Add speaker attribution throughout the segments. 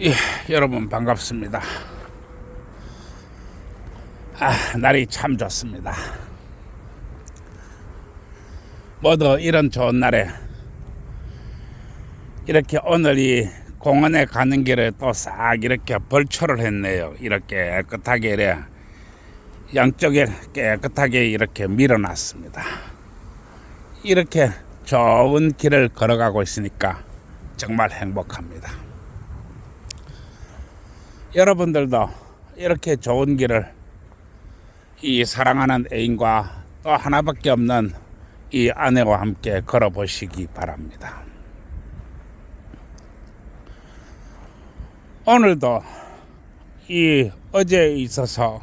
Speaker 1: 예, 여러분 반갑습니다. 날이 참 좋습니다. 모두 이런 좋은 날에 이렇게 오늘 이 공원에 가는 길에 또 싹 이렇게 벌초를 했네요. 이렇게 깨끗하게 이래 양쪽에 깨끗하게 이렇게 밀어놨습니다. 이렇게 좋은 길을 걸어가고 있으니까 정말 행복합니다. 여러분들도 이렇게 좋은 길을 이 사랑하는 애인과 또 하나밖에 없는 이 아내와 함께 걸어보시기 바랍니다. 오늘도 이 어제에 있어서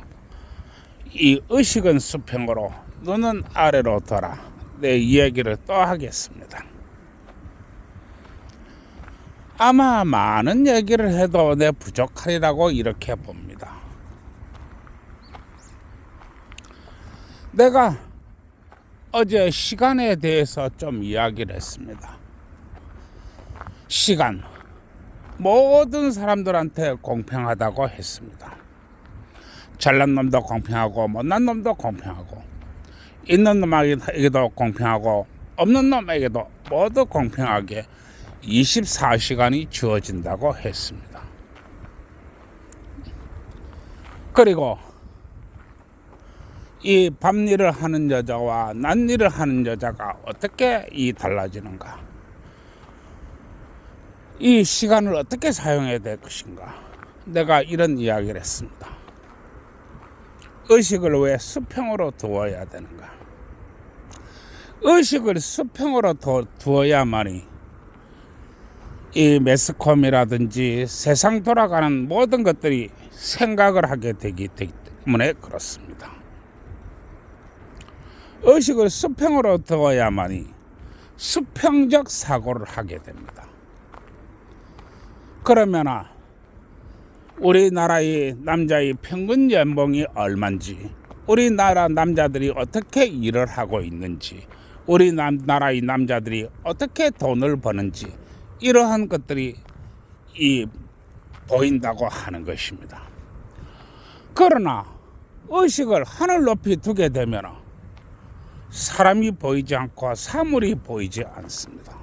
Speaker 1: 이 의식은 수평으로 눈은 아래로 돌아 내 이야기를 또 하겠습니다. 아마 많은 얘기를 해도 내 부족하리라고 이렇게 봅니다. 내가 어제 시간에 대해서 좀 이야기를 했습니다. 시간, 모든 사람들한테 공평하다고 했습니다. 잘난 놈도 공평하고 못난 놈도 공평하고 있는 놈에게도 공평하고 없는 놈에게도 모두 공평하게 24시간이 주어진다고 했습니다. 그리고 이 밤일을 하는 여자와 낮일을 하는 여자가 어떻게 달라지는가? 이 시간을 어떻게 사용해야 될 것인가? 내가 이런 이야기를 했습니다. 의식을 왜 수평으로 두어야 되는가? 의식을 수평으로 두어야만이 이 매스컴이라든지 세상 돌아가는 모든 것들이 생각을 하게 되기 때문에 그렇습니다. 의식을 수평으로 두어야만이 수평적 사고를 하게 됩니다. 그러면 우리나라의 남자의 평균 연봉이 얼마인지, 우리나라 남자들이 어떻게 일을 하고 있는지, 우리나라의 남자들이 어떻게 돈을 버는지 이러한 것들이 보인다고 하는 것입니다. 그러나 의식을 하늘 높이 두게 되면 사람이 보이지 않고 사물이 보이지 않습니다.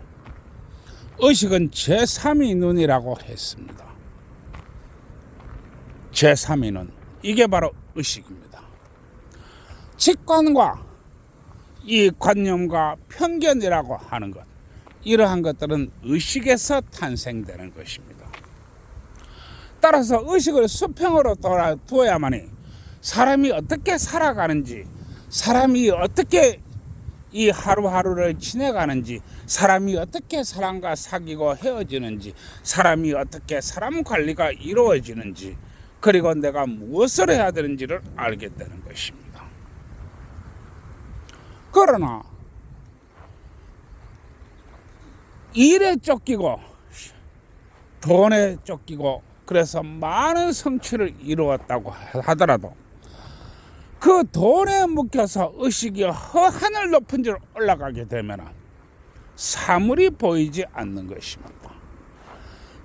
Speaker 1: 의식은 제3의 눈이라고 했습니다. 제3의 눈, 이게 바로 의식입니다. 직관과 이 관념과 편견이라고 하는 것, 이러한 것들은 의식에서 탄생되는 것입니다. 따라서 의식을 수평으로 두어야만이 사람이 어떻게 살아가는지, 사람이 어떻게 이 하루하루를 지내가는지, 사람이 어떻게 사람과 사귀고 헤어지는지, 사람이 어떻게 사람 관리가 이루어지는지, 그리고 내가 무엇을 해야 되는지를 알게 되는 것입니다. 그러나 일에 쫓기고 돈에 쫓기고 그래서 많은 성취를 이루었다고 하더라도 그 돈에 묶여서 의식이 하늘 높은 줄 올라가게 되면 사물이 보이지 않는 것입니다.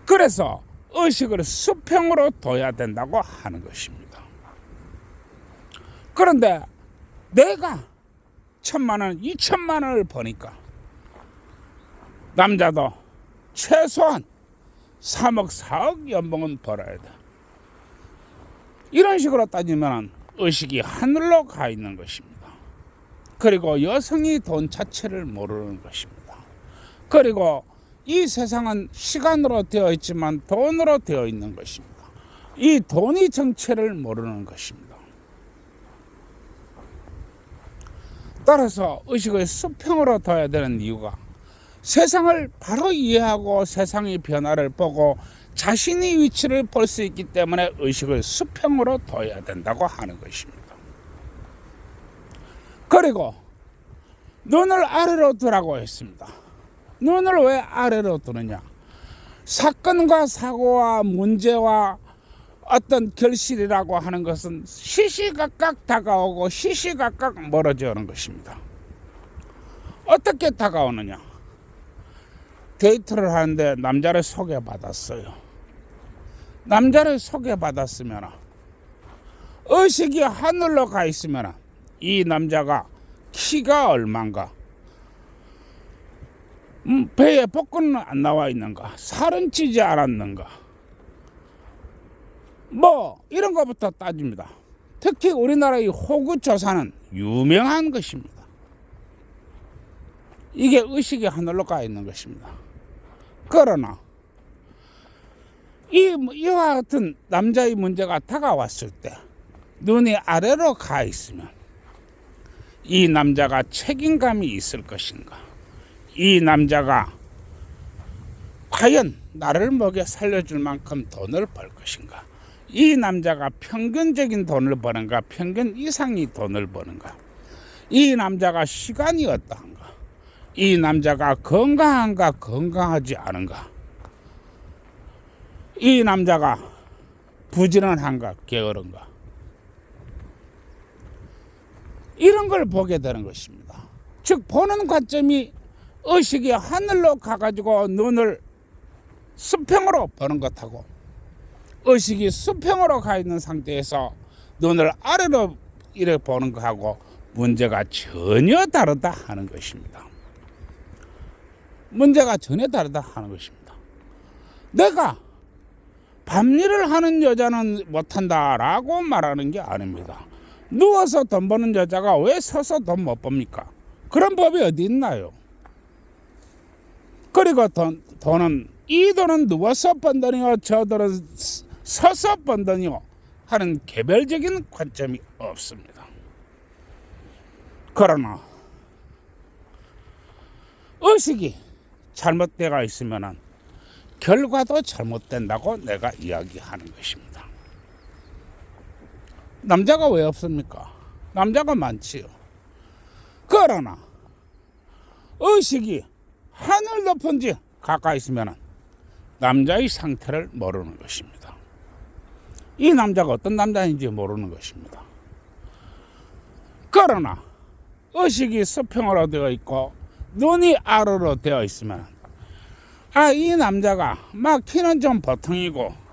Speaker 1: 그래서 의식을 수평으로 둬야 된다고 하는 것입니다. 그런데 내가 1,000만 원, 2,000만 원을 버니까 남자도 최소한 3억, 4억 연봉은 벌어야 돼. 이런 식으로 따지면 의식이 하늘로 가 있는 것입니다. 그리고 여성이 돈 자체를 모르는 것입니다. 그리고 이 세상은 시간으로 되어 있지만 돈으로 되어 있는 것입니다. 이 돈이 정체를 모르는 것입니다. 따라서 의식을 수평으로 둬야 되는 이유가 세상을 바로 이해하고 세상의 변화를 보고 자신의 위치를 볼 수 있기 때문에 의식을 수평으로 둬야 된다고 하는 것입니다. 그리고 눈을 아래로 두라고 했습니다. 눈을 왜 아래로 두느냐? 사건과 사고와 문제와 어떤 결실이라고 하는 것은 시시각각 다가오고 시시각각 멀어져 오는 것입니다. 어떻게 다가오느냐? 데이트를 하는데 남자를 소개받았어요. 남자를 소개받았으면 의식이 하늘로 가 있으면 이 남자가 키가 얼만가, 배에 복근은 안 나와 있는가, 살은 찌지 않았는가, 뭐 이런 것부터 따집니다. 특히 우리나라의 호구 조사는 유명한 것입니다. 이게 의식이 하늘로 가 있는 것입니다. 그러나 이와 같은 남자의 문제가 다가왔을 때 눈이 아래로 가 있으면 이 남자가 책임감이 있을 것인가, 이 남자가 과연 나를 먹여 살려줄 만큼 돈을 벌 것인가, 이 남자가 평균적인 돈을 버는가, 평균 이상의 돈을 버는가, 이 남자가 시간이 어떠한가, 이 남자가 건강한가 건강하지 않은가, 이 남자가 부지런한가 게으른가, 이런 걸 보게 되는 것입니다. 즉 보는 관점이 의식이 하늘로 가가지고 눈을 수평으로 보는 것하고 의식이 수평으로 가 있는 상태에서 눈을 아래로 이렇게 보는 것하고 문제가 전혀 다르다 하는 것입니다. 문제가 전혀 다르다 하는 것입니다. 내가 밤일을 하는 여자는 못한다라고 말하는 게 아닙니다. 누워서 돈 버는 여자가 왜 서서 돈 못 법니까? 그런 법이 어디 있나요? 그리고 이 돈은 누워서 번더니요, 저 돈은 서서 번더니요 하는 개별적인 관점이 없습니다. 그러나 의식이 잘못되어 있으면 결과도 잘못된다고 내가 이야기하는 것입니다. 남자가 왜 없습니까? 남자가 많지요. 그러나 의식이 하늘 높은지 가까이 있으면 남자의 상태를 모르는 것입니다. 이 남자가 어떤 남자인지 모르는 것입니다. 그러나 의식이 수평으로 되어 있고 눈이 아래로 되어 있으면 이 남자가 막 키는 좀 보통이고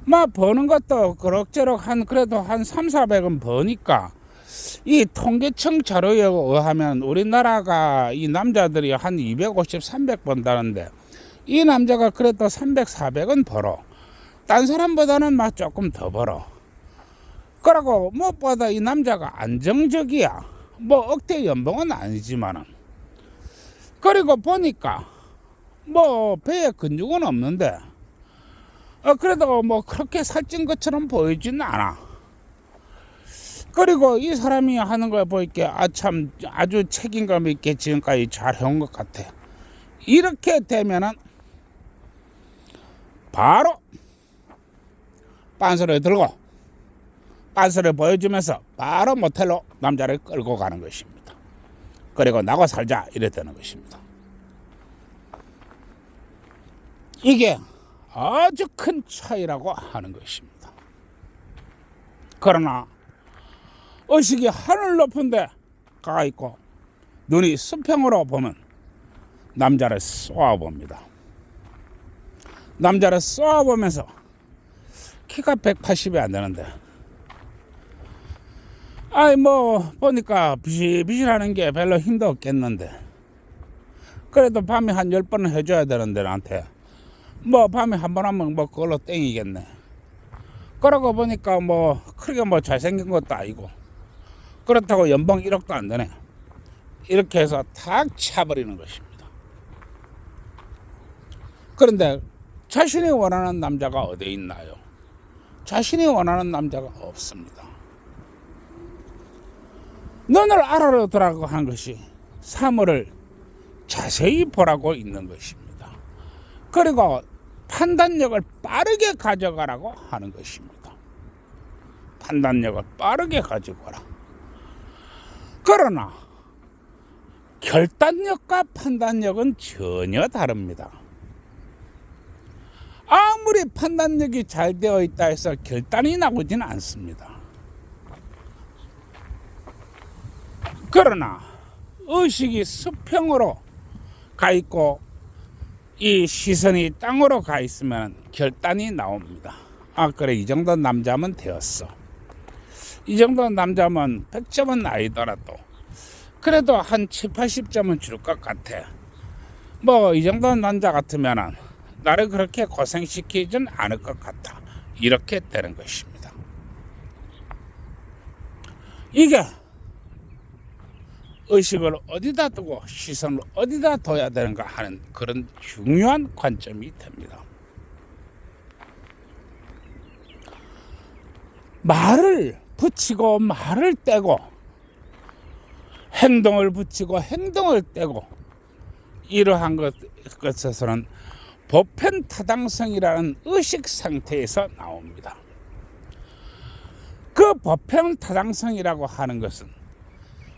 Speaker 1: 막 버는 것도 그럭저럭 그래도 한 300~400은 버니까 이 통계청 자료에 의하면 우리나라가 이 남자들이 한 250~300 번다는데 이 남자가 그래도 300~400은 벌어. 딴 사람보다는 막 조금 더 벌어. 그러고 무엇보다 이 남자가 안정적이야. 뭐 억대 연봉은 아니지만은. 그리고 보니까 뭐 배에 근육은 없는데 그래도 뭐 그렇게 살찐 것처럼 보이지는 않아. 그리고 이 사람이 하는 걸 보니까 참 아주 책임감 있게 지금까지 잘 해온 것 같아. 이렇게 되면은 바로 빤스를 들고 빤스를 보여주면서 바로 모텔로 남자를 끌고 가는 것입니다. 그리고 나고 살자 이랬다는 것입니다. 이게 아주 큰 차이라고 하는 것입니다. 그러나 의식이 하늘 높은데 가 있고 눈이 수평으로 보면 남자를 쏘아봅니다. 남자를 쏘아보면서 키가 180이 안 되는데 뭐 보니까 비실비실하는 게 별로 힘도 없겠는데 그래도 밤에 한 10번은 해줘야 되는데 나한테 뭐 밤에 한 번 하면 뭐 그걸로 땡이겠네. 그러고 보니까 뭐 크게 뭐 잘생긴 것도 아니고 그렇다고 연봉 1억도 안 되네. 이렇게 해서 탁 차버리는 것입니다. 그런데 자신이 원하는 남자가 어디에 있나요? 자신이 원하는 남자가 없습니다. 눈을 아래로 들라고 한 것이 사물을 자세히 보라고 있는 것입니다. 그리고 판단력을 빠르게 가져가라고 하는 것입니다. 판단력을 빠르게 가져가라. 그러나 결단력과 판단력은 전혀 다릅니다. 아무리 판단력이 잘 되어 있다 해서 결단이 나오지는 않습니다. 그러나 의식이 수평으로 가 있고 이 시선이 땅으로 가 있으면 결단이 나옵니다. 아 그래 이 정도 남자면 되었어. 이 정도 남자면 100점은 아니더라도 그래도 한 7, 80점은 줄 것 같아. 뭐 이 정도 남자 같으면은 나를 그렇게 고생시키진 않을 것 같아. 이렇게 되는 것입니다. 이게 의식을 어디다 두고 시선을 어디다 둬야 되는가 하는 그런 중요한 관점이 됩니다. 말을 붙이고 말을 떼고 행동을 붙이고 행동을 떼고 이러한 것에서는 보편타당성이라는 의식 상태에서 나옵니다. 그 보편타당성이라고 하는 것은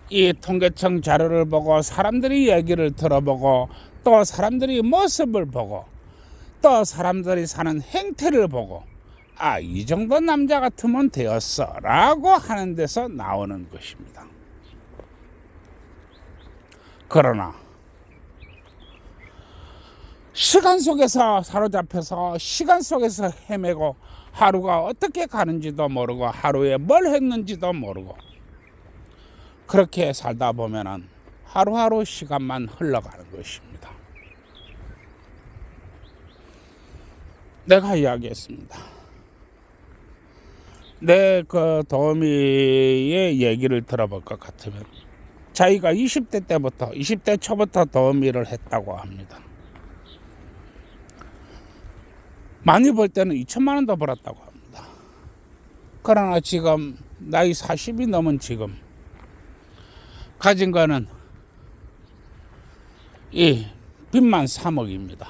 Speaker 1: 이 통계청 자료를 보고 사람들이 얘기를 들어보고 또 사람들이 모습을 보고 또 사람들이 사는 행태를 보고 아, 이 정도 남자 같으면 되었어 라고 하는 데서 나오는 것입니다. 그러나 시간 속에서 사로잡혀서 시간 속에서 헤매고 하루가 어떻게 가는지도 모르고 하루에 뭘 했는지도 모르고 그렇게 살다 보면은 하루하루 시간만 흘러가는 것입니다. 내가 이야기했습니다. 내 그 도우미의 얘기를 들어볼 것 같으면 자기가 20대 때부터 20대 초부터 도우미를 했다고 합니다. 많이 벌 때는 2천만 원도 벌었다고 합니다. 그러나 지금 나이 40이 넘은 지금 가진 거는 이 빚만 3억입니다.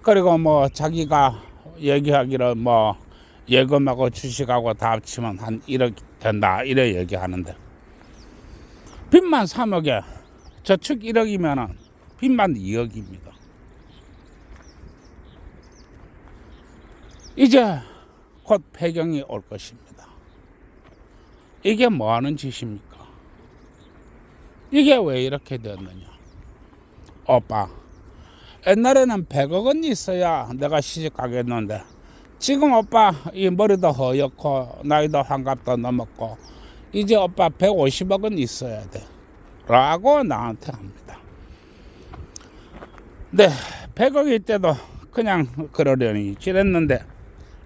Speaker 1: 그리고 뭐 자기가 얘기하기를 뭐 예금하고 주식하고 다 합치면 한 1억 된다 이래 얘기하는데 빚만 3억에 저축 1억이면 빚만 2억입니다. 이제 곧 폐경이 올 것입니다. 이게 뭐 하는 짓입니까? 이게 왜 이렇게 되었느냐? 오빠, 옛날에는 100억 원 있어야 내가 시집 가겠는데 지금 오빠 이 머리도 허옇고 나이도 환갑도 넘었고 이제 오빠 150억 원 있어야 돼 라고 나한테 합니다. 네, 100억일 때도 그냥 그러려니 지냈는데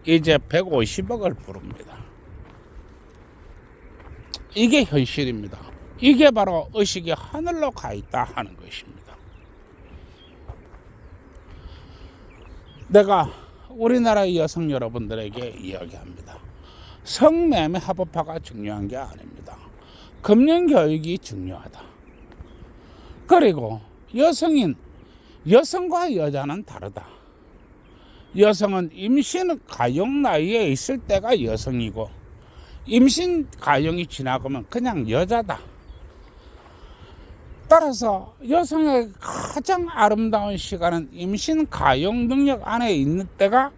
Speaker 1: 이제 150억을 부릅니다. 이게 현실입니다. 이게 바로 의식이 하늘로 가 있다 하는 것입니다. 내가 우리나라 여성 여러분들에게 이야기합니다. 성매매 합법화가 중요한 게 아닙니다. 금연교육이 중요하다. 그리고 여성과 여자는 다르다. 여성은 임신 가용 나이에 있을 때가 여성이고 임신 가용이 지나가면 그냥 여자다. 따라서 여성의 가장 아름다운 시간은 임신 가용 능력 안에 있는 때가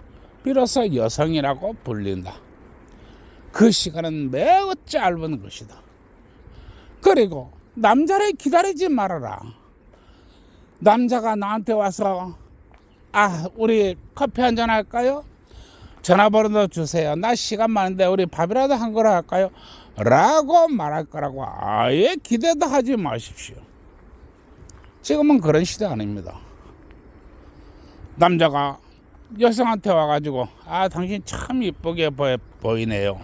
Speaker 1: 비로소 여성이라고 불린다. 그 시간은 매우 짧은 것이다. 그리고 남자를 기다리지 말아라. 남자가 나한테 와서 우리 커피 한잔 할까요? 전화번호도 주세요. 나 시간 많은데 우리 밥이라도 한 그릇 할까요? 라고 말할 거라고 아예 기대도 하지 마십시오. 지금은 그런 시대 아닙니다. 남자가 여성한테 와가지고 당신 참 이쁘게 보이네요.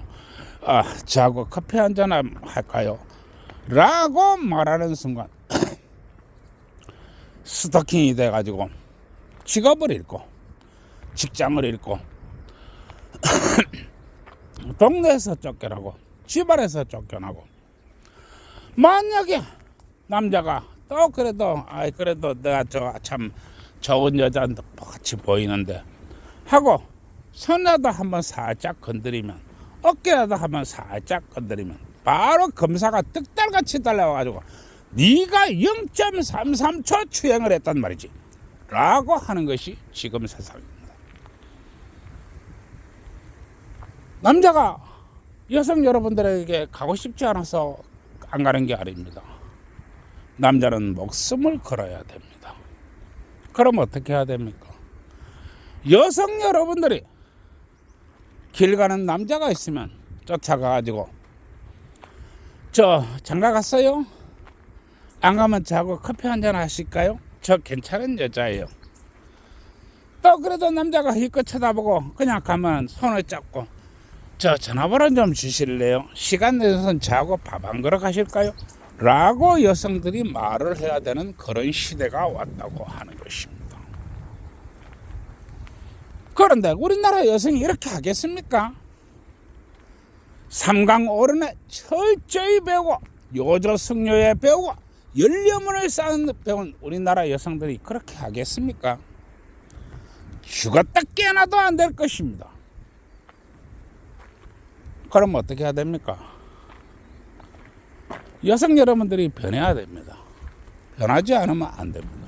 Speaker 1: 저하고 커피 한잔 할까요? 라고 말하는 순간 스토킹이 돼가지고 직업을 잃고 직장을 잃고 동네에서 쫓겨나고 집안에서 쫓겨나고 만약에 남자가 또 그래도 내가 참 좋은 여자 같이 보이는데 하고 손이라도 한번 살짝 건드리면 어깨라도 한번 살짝 건드리면 바로 검사가 득달같이 달려와가지고 네가 0.33초 추행을 했단 말이지 라고 하는 것이 지금 세상입니다. 남자가 여성 여러분들에게 가고 싶지 않아서 안 가는 게 아닙니다. 남자는 목숨을 걸어야 됩니다. 그럼 어떻게 해야 됩니까? 여성 여러분들이 길 가는 남자가 있으면 쫓아가가지고 저 장가 갔어요? 안 가면 저하고 커피 한잔 하실까요? 저 괜찮은 여자예요. 또 그래도 남자가 힐끗 쳐다보고 그냥 가면 손을 잡고 저 전화번호 좀 주실래요? 시간 내서는 저하고 밥 한 그릇 하실까요? 라고 여성들이 말을 해야 되는 그런 시대가 왔다고 하는 것입니다. 그런데 우리나라 여성이 이렇게 하겠습니까? 삼강오론에 철저히 배우고 요조승려에 배우고 열려문을 쌓은 배운 우리나라 여성들이 그렇게 하겠습니까? 죽었다 깨어나도 안 될 것입니다. 그럼 어떻게 해야 됩니까? 여성 여러분들이 변해야 됩니다. 변하지 않으면 안 됩니다.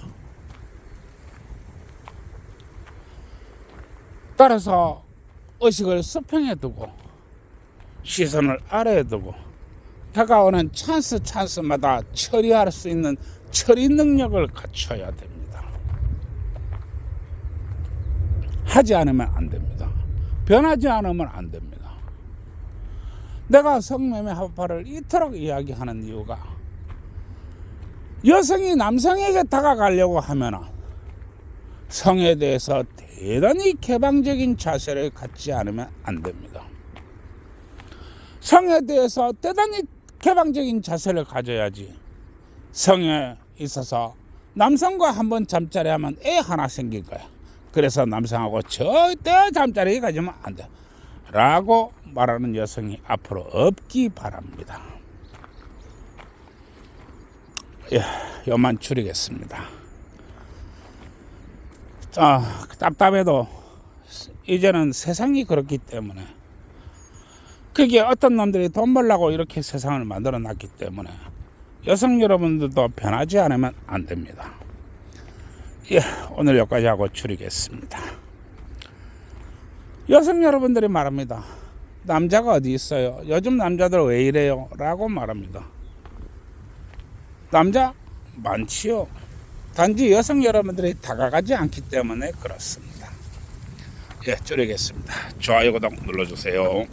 Speaker 1: 따라서 의식을 수평에 두고 시선을 아래에 두고 다가오는 찬스마다 처리할 수 있는 처리 능력을 갖춰야 됩니다. 하지 않으면 안 됩니다. 변하지 않으면 안 됩니다. 내가 성매매 합파를 이토록 이야기하는 이유가 여성이 남성에게 다가가려고 하면 성에 대해서 대단히 개방적인 자세를 갖지 않으면 안 됩니다. 성에 대해서 대단히 개방적인 자세를 가져야지 성에 있어서 남성과 한번 잠자리 하면 애 하나 생길 거야. 그래서 남성하고 절대 잠자리 가지면 안 돼 라고 말하는 여성이 앞으로 없기 바랍니다. 예, 요만 줄이겠습니다. 답답해도 이제는 세상이 그렇기 때문에 그게 어떤 놈들이 돈 벌려고 이렇게 세상을 만들어 놨기 때문에 여성 여러분들도 변하지 않으면 안 됩니다. 예, 오늘 여기까지 하고 줄이겠습니다. 여성 여러분들이 말합니다. 남자가 어디 있어요? 요즘 남자들 왜 이래요? 라고 말합니다. 남자 많지요. 단지 여성 여러분들이 다가가지 않기 때문에 그렇습니다. 예, 줄이겠습니다. 좋아요, 구독 눌러주세요.